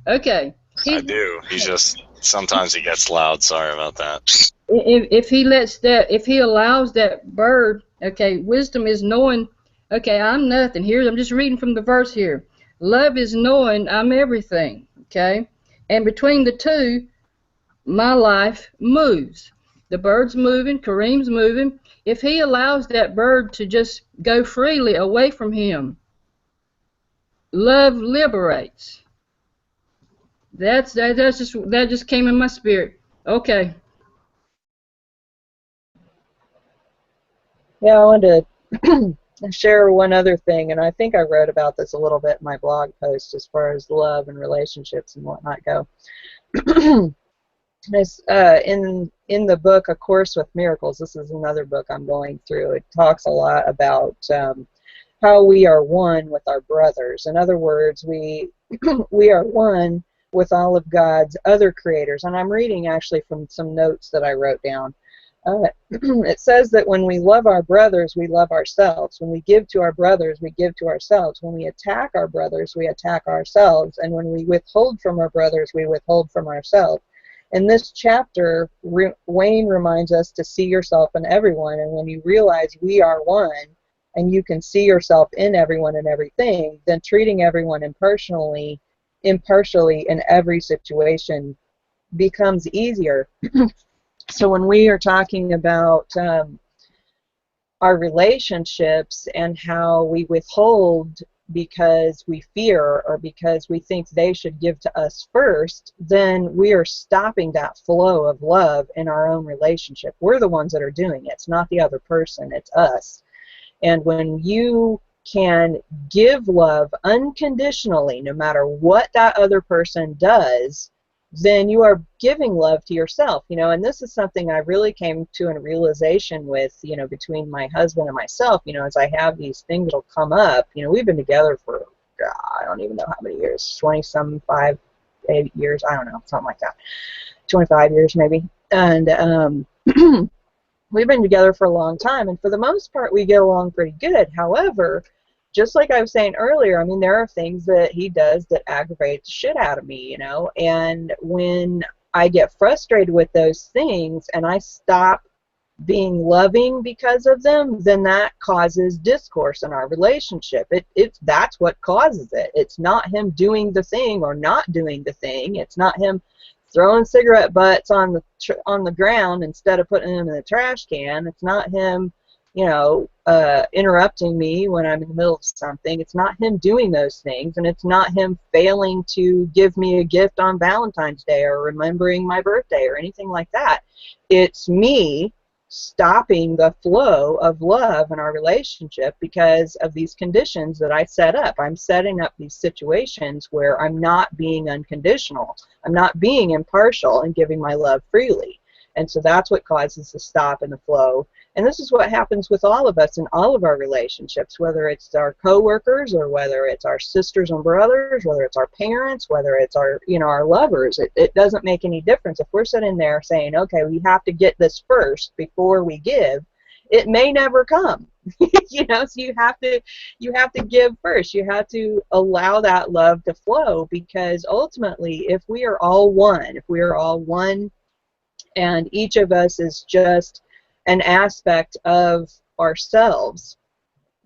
Okay. I do. He's just sometimes he gets loud. Sorry about that. If he allows that bird, okay, wisdom is knowing, okay, I'm nothing. I'm just reading from the verse here. Love is knowing I'm everything, okay? And between the two, my life moves. The bird's moving, Kareem's moving. If he allows that bird to just go freely away from him, love liberates. That just came in my spirit. Okay. Yeah, I wanted to share one other thing, and I think I wrote about this a little bit in my blog post as far as love and relationships and whatnot go. In the book A Course with Miracles, this is another book I'm going through, it talks a lot about how we are one with our brothers. In other words, we are one with all of God's other creators. And I'm reading actually from some notes that I wrote down. It says that when we love our brothers, we love ourselves. When we give to our brothers, we give to ourselves. When we attack our brothers, we attack ourselves. And when we withhold from our brothers, we withhold from ourselves. In this chapter, Wayne reminds us to see yourself in everyone. And when you realize we are one, and you can see yourself in everyone and everything, then treating everyone impartially in every situation becomes easier. So when we are talking about our relationships and how we withhold because we fear or because we think they should give to us first, then we are stopping that flow of love in our own relationship. We're the ones that are doing it. It's not the other person, it's us. And when you can give love unconditionally, no matter what that other person does, then you are giving love to yourself, you know. And this is something I really came to a realization with, you know, between my husband and myself, you know, as I have these things that'll come up. You know, we've been together for, I don't even know how many years, 20-some, 8 years, I don't know, something like that, 25 years maybe. And we've been together for a long time, and for the most part, we get along pretty good. However, just like I was saying earlier, I mean, there are things that he does that aggravate the shit out of me, you know, and when I get frustrated with those things and I stop being loving because of them, then that causes discourse in our relationship. That's what causes it. It's not him doing the thing or not doing the thing. It's not him throwing cigarette butts on the ground instead of putting them in the trash can. It's not him, you know, interrupting me when I'm in the middle of something. It's not him doing those things, and it's not him failing to give me a gift on Valentine's Day or remembering my birthday or anything like that. It's me stopping the flow of love in our relationship because of these conditions that I set up. I'm setting up these situations where I'm not being unconditional. I'm not being impartial and giving my love freely. And so that's what causes the stop in the flow. And this is what happens with all of us in all of our relationships, whether it's our coworkers or whether it's our sisters and brothers, whether it's our parents, whether it's our, you know, our lovers. It doesn't make any difference. If we're sitting there saying, okay, we have to get this first before we give, it may never come. You know, so you have to give first. You have to allow that love to flow, because ultimately, if we are all one, and each of us is just an aspect of ourselves,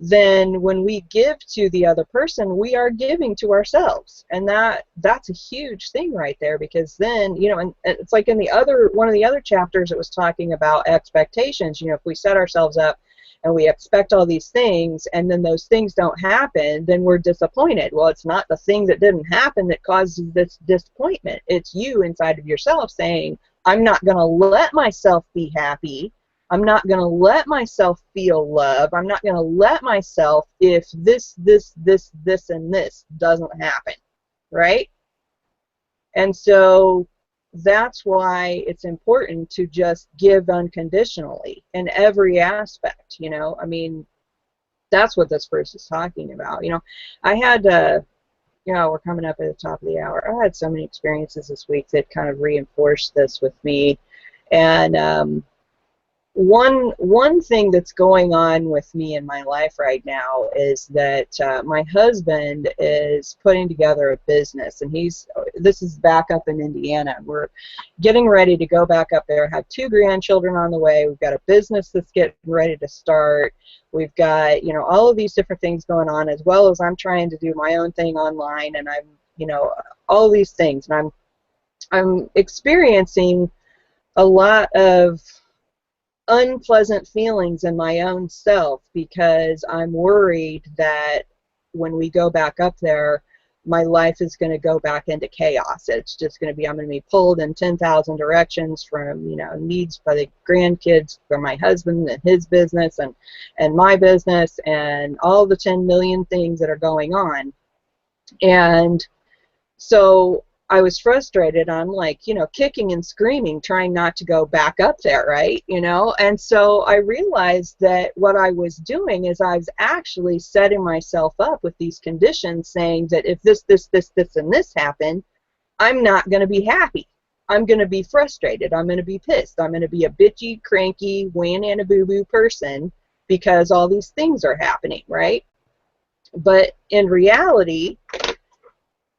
then when we give to the other person, we are giving to ourselves. And that's a huge thing right there, because then, you know, and it's like in one of the other chapters, it was talking about expectations. You know, if we set ourselves up and we expect all these things, and then those things don't happen, then we're disappointed. Well, it's not the thing that didn't happen that causes this disappointment. It's you inside of yourself saying, I'm not going to let myself be happy. I'm not going to let myself feel love. I'm not going to let myself if this, and this doesn't happen, right? And so that's why it's important to just give unconditionally in every aspect, you know. I mean, that's what this verse is talking about. You know, I had, you know, we're coming up at the top of the hour. I had so many experiences this week that kind of reinforced this with me. And one thing that's going on with me in my life right now is that my husband is putting together a business, and this is back up in Indiana. We're getting ready to go back up there. Have 2 grandchildren on the way. We've got a business that's getting ready to start. We've got, you know, all of these different things going on, as well as I'm trying to do my own thing online, and I'm, you know, all these things, and I'm experiencing a lot of unpleasant feelings in my own self, because I'm worried that when we go back up there, my life is going to go back into chaos. It's just going to be, I'm going to be pulled in 10,000 directions from, you know, needs by the grandkids, from my husband and his business, and my business, and all the 10 million things that are going on. And so I was frustrated. I'm like, you know, kicking and screaming, trying not to go back up there, right? You know, and so I realized that what I was doing is I was actually setting myself up with these conditions, saying that if this, and this happen, I'm not going to be happy. I'm going to be frustrated. I'm going to be pissed. I'm going to be a bitchy, cranky, whan boo boo person because all these things are happening, right? But in reality,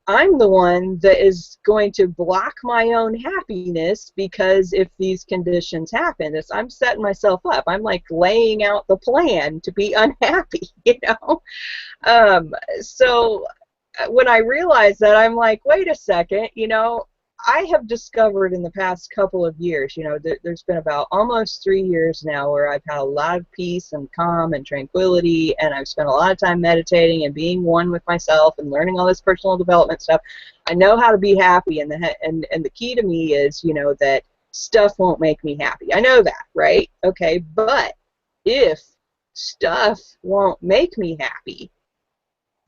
I'm the one that is going to block my own happiness, because if these conditions happen, I'm setting myself up. I'm like laying out the plan to be unhappy, you know? So when I realized that, I'm like, wait a second, you know, I have discovered in the past couple of years, you know, there's been about almost 3 years now where I've had a lot of peace and calm and tranquility, and I've spent a lot of time meditating and being one with myself and learning all this personal development stuff. I know how to be happy, and the key to me is, you know, that stuff won't make me happy. I know that, right? Okay, but if stuff won't make me happy,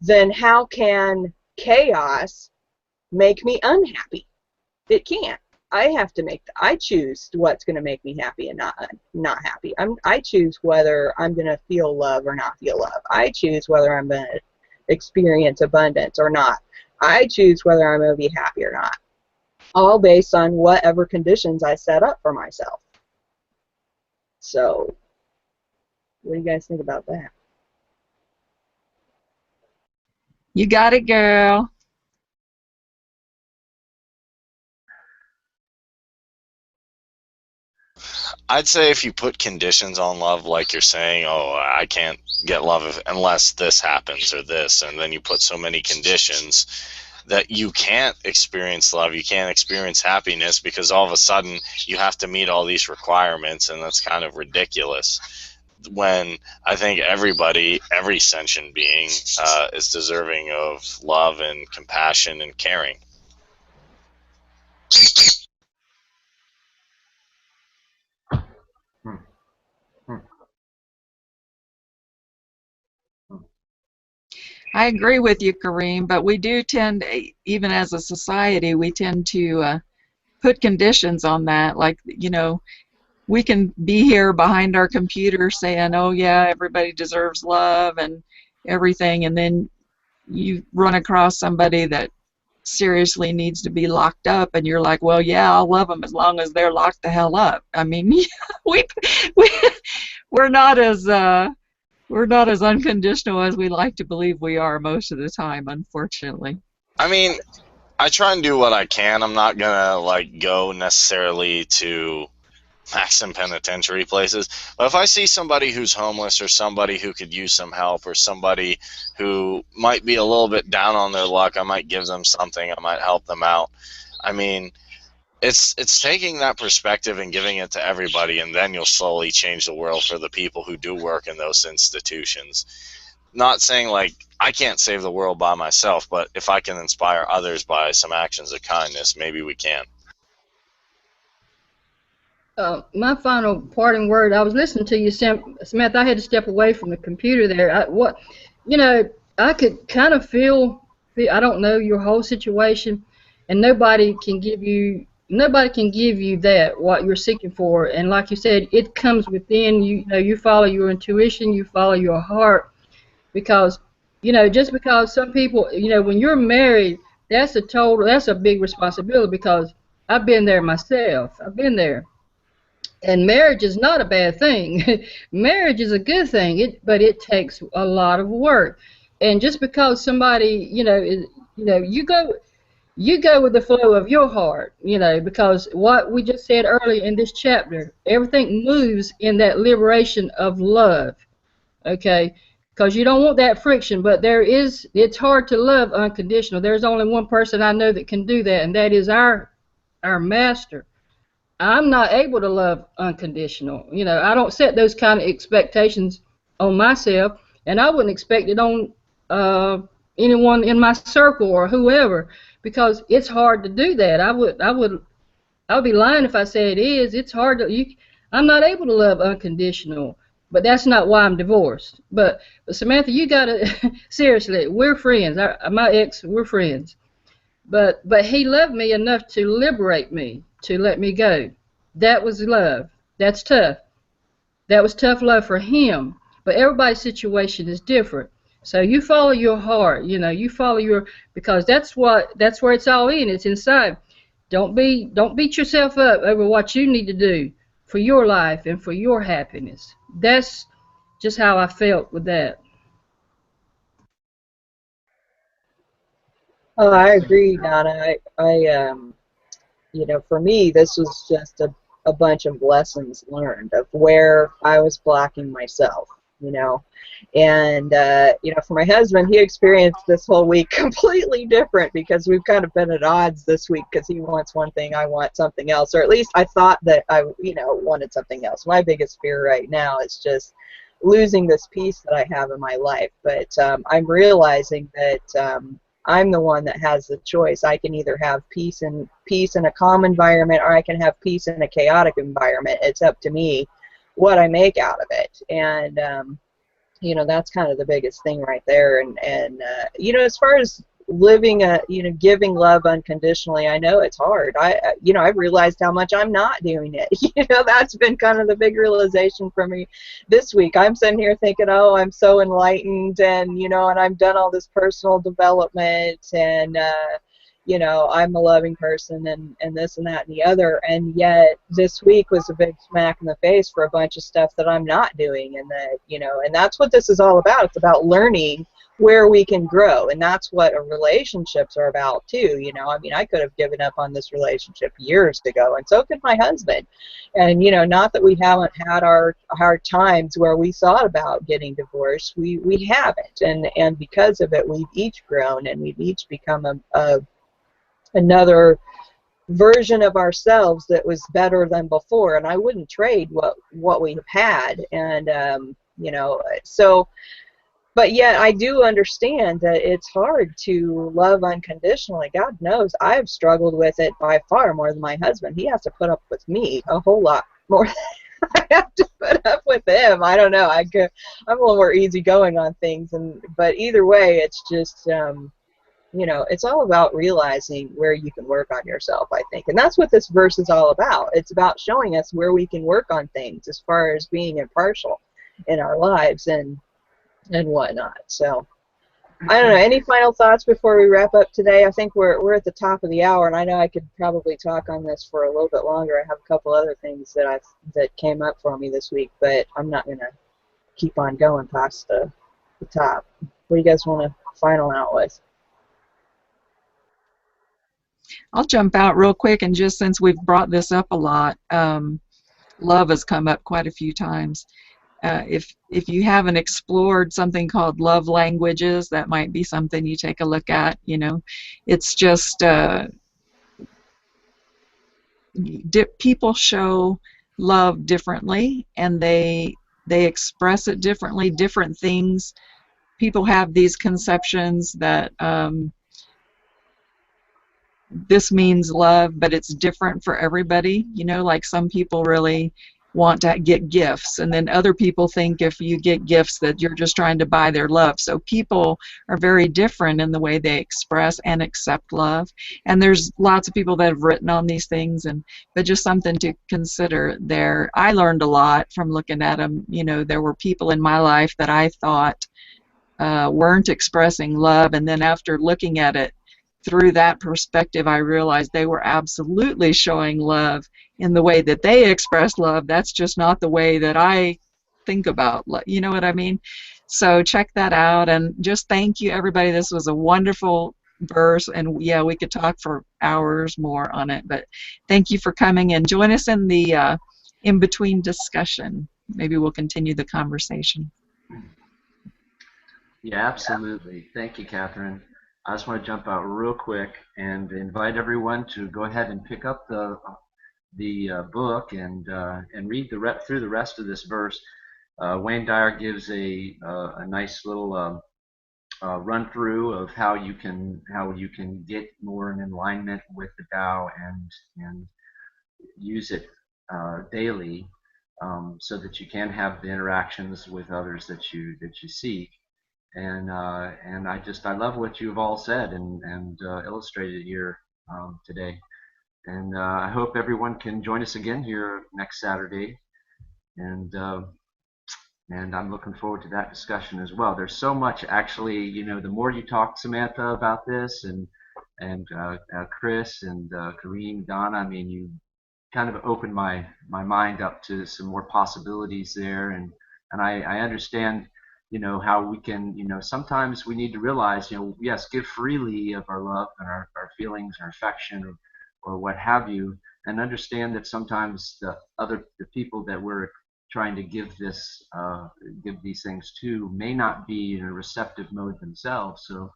then how can chaos make me unhappy? It can't. I choose what's going to make me happy and not happy. I choose whether I'm going to feel love or not feel love. I choose whether I'm going to experience abundance or not. I choose whether I'm going to be happy or not. All based on whatever conditions I set up for myself. So, what do you guys think about that? You got it, girl. I'd say if you put conditions on love, like you're saying, oh, I can't get love unless this happens or this, and then you put so many conditions that you can't experience love, you can't experience happiness, because all of a sudden you have to meet all these requirements, and that's kind of ridiculous. When I think everybody, every sentient being is deserving of love and compassion and caring. I agree with you, Kareem, but we do tend, even as a society, we tend to put conditions on that. Like, you know, we can be here behind our computer saying, oh, yeah, everybody deserves love and everything, and then you run across somebody that seriously needs to be locked up, and you're like, well, yeah, I'll love them as long as they're locked the hell up. I mean, we're not as We're not as unconditional as we like to believe we are most of the time, unfortunately. I mean, I try and do what I can. I'm not gonna like go necessarily to maximum penitentiary places. But if I see somebody who's homeless or somebody who could use some help or somebody who might be a little bit down on their luck, I might give them something. I might help them out. I mean, it's taking that perspective and giving it to everybody, and then you'll slowly change the world for the people who do work in those institutions. Not saying like I can't save the world by myself, but if I can inspire others by some actions of kindness, maybe we can. My final parting word. I was listening to you, Samantha. I had to step away from the computer there. I could kind of feel. I don't know your whole situation, and nobody can give you that what you're seeking for. And like you said, it comes within you. You know, you follow your intuition, you follow your heart, because just because some people, when you're married, that's a big responsibility, because I've been there myself. I've been there. And marriage is not a bad thing. Marriage is a good thing, but it takes a lot of work. And just because somebody, you go with the flow of your heart, because what we just said earlier in this chapter, everything moves in that liberation of love, okay? Because you don't want that friction, but it's hard to love unconditional. There's only one person I know that can do that, and that is our master. I'm not able to love unconditional. I don't set those kind of expectations on myself, and I wouldn't expect it on anyone in my circle or whoever, because it's hard to do that. I would be lying if I say it is. It's hard to. I'm not able to love unconditional, but that's not why I'm divorced. But Samantha, you gotta seriously. We're friends. My ex, we're friends. But he loved me enough to liberate me, to let me go. That was love. That's tough. That was tough love for him. But everybody's situation is different. So you follow your heart, you follow because that's where it's all in. It's inside. Don't beat yourself up over what you need to do for your life and for your happiness. That's just how I felt with that. Oh, I agree, Donna. For me, this was just a bunch of lessons learned of where I was blocking myself, And, for my husband, he experienced this whole week completely different, because we've kind of been at odds this week, because he wants one thing, I want something else. Or at least I thought that I, wanted something else. My biggest fear right now is just losing this peace that I have in my life. But I'm realizing that I'm the one that has the choice. I can either have peace in a calm environment, or I can have peace in a chaotic environment. It's up to me what I make out of it. And that's kind of the biggest thing right there. And as far as living giving love unconditionally, I know it's hard. I've realized how much I'm not doing it. That's been kind of the big realization for me this week. I'm sitting here thinking, oh, I'm so enlightened, and and I've done all this personal development, and I'm a loving person, and this and that and the other, and yet this week was a big smack in the face for a bunch of stuff that I'm not doing, and that and that's what this is all about. It's about learning where we can grow, and that's what relationships are about too. I could have given up on this relationship years ago, and so could my husband. And not that we haven't had our hard times where we thought about getting divorced. We haven't, and because of it, we've each grown, and we've each become another version of ourselves that was better than before. And I wouldn't trade what we've had, and so. But yet I do understand that it's hard to love unconditionally. God knows I've struggled with it by far more than my husband. He has to put up with me a whole lot more than I have to put up with him. I don't know. I'm a little more easygoing on things, but either way, it's just it's all about realizing where you can work on yourself, I think. And that's what this verse is all about. It's about showing us where we can work on things as far as being impartial in our lives and whatnot. So I don't know. Any final thoughts before we wrap up today? I think we're at the top of the hour, and I know I could probably talk on this for a little bit longer. I have a couple other things that came up for me this week, but I'm not gonna keep on going past the top. What do you guys want to final out with? I'll jump out real quick, and just since we've brought this up a lot, love has come up quite a few times. If you haven't explored something called love languages, that might be something you take a look at. You know, it's just people show love differently, and they express it differently. Different things. People have these conceptions that this means love, but it's different for everybody. You know, like some people really want to get gifts, and then other people think if you get gifts that you're just trying to buy their love. So people are very different in the way they express and accept love, and there's lots of people that have written on these things, but just something to consider there. I learned a lot from looking at them. You know, there were people in my life that I thought weren't expressing love, and then after looking at it through that perspective, I realized they were absolutely showing love in the way that they express love. That's just not the way that I think about love. You know what I mean? So check that out, and just thank you, everybody. This was a wonderful verse, and yeah, we could talk for hours more on it, but thank you for coming, and join us in the in-between discussion. Maybe we'll continue the conversation. Yeah, absolutely. Thank you, Catherine. I just want to jump out real quick and invite everyone to go ahead and pick up the book and read through the rest of this verse. Wayne Dyer gives a nice little run through of how you can get more in alignment with the Tao and use it daily, so that you can have the interactions with others that you seek. And I love what you've all said and illustrated here today. And I hope everyone can join us again here next Saturday. And I'm looking forward to that discussion as well. There's so much, actually. You know, the more you talk, Samantha, about this, and Chris and Kareem, Donna, I mean, you kind of opened my mind up to some more possibilities there. And I understand, you know, how we can, you know, sometimes we need to realize, you know, yes, give freely of our love and our feelings, our affection, or what have you, and understand that sometimes the people that we're trying to give these things to may not be in a receptive mode themselves. So,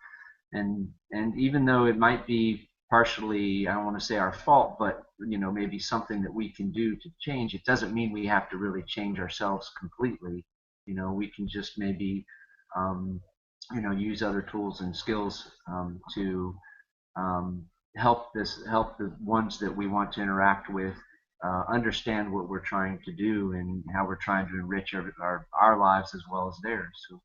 and even though it might be partially, I don't want to say our fault, but, you know, maybe something that we can do to change, it doesn't mean we have to really change ourselves completely. You know, we can just maybe, you know, use other tools and skills to help the ones that we want to interact with understand what we're trying to do and how we're trying to enrich our lives as well as theirs. So,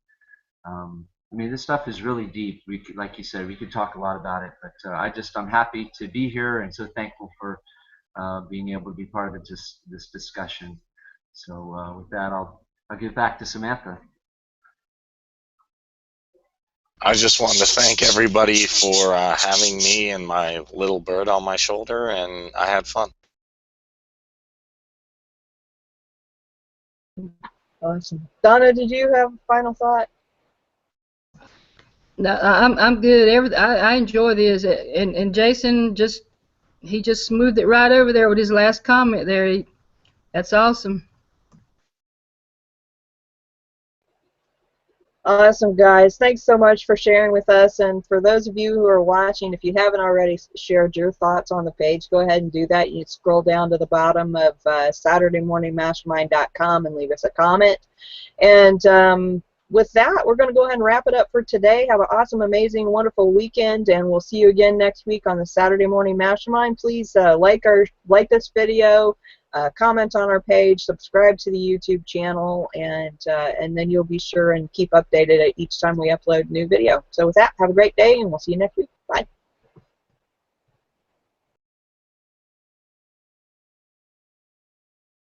I mean, this stuff is really deep. Like you said, we could talk a lot about it, but I'm happy to be here and so thankful for being able to be part of this discussion. So with that, I'll give back to Samantha. I just wanted to thank everybody for having me and my little bird on my shoulder, and I had fun. Awesome. Donna, did you have a final thought? No, I'm good. I enjoy this, and Jason just smoothed it right over there with his last comment there. That's awesome. Awesome, guys. Thanks so much for sharing with us. And for those of you who are watching, if you haven't already shared your thoughts on the page, go ahead and do that. You can scroll down to the bottom of SaturdayMorningMastermind.com and leave us a comment. And with that, we're going to go ahead and wrap it up for today. Have an awesome, amazing, wonderful weekend, and we'll see you again next week on the Saturday Morning Mastermind. Please like this video. Comment on our page, subscribe to the YouTube channel, and then you'll be sure and keep updated each time we upload a new video. So with that, have a great day, and we'll see you next week.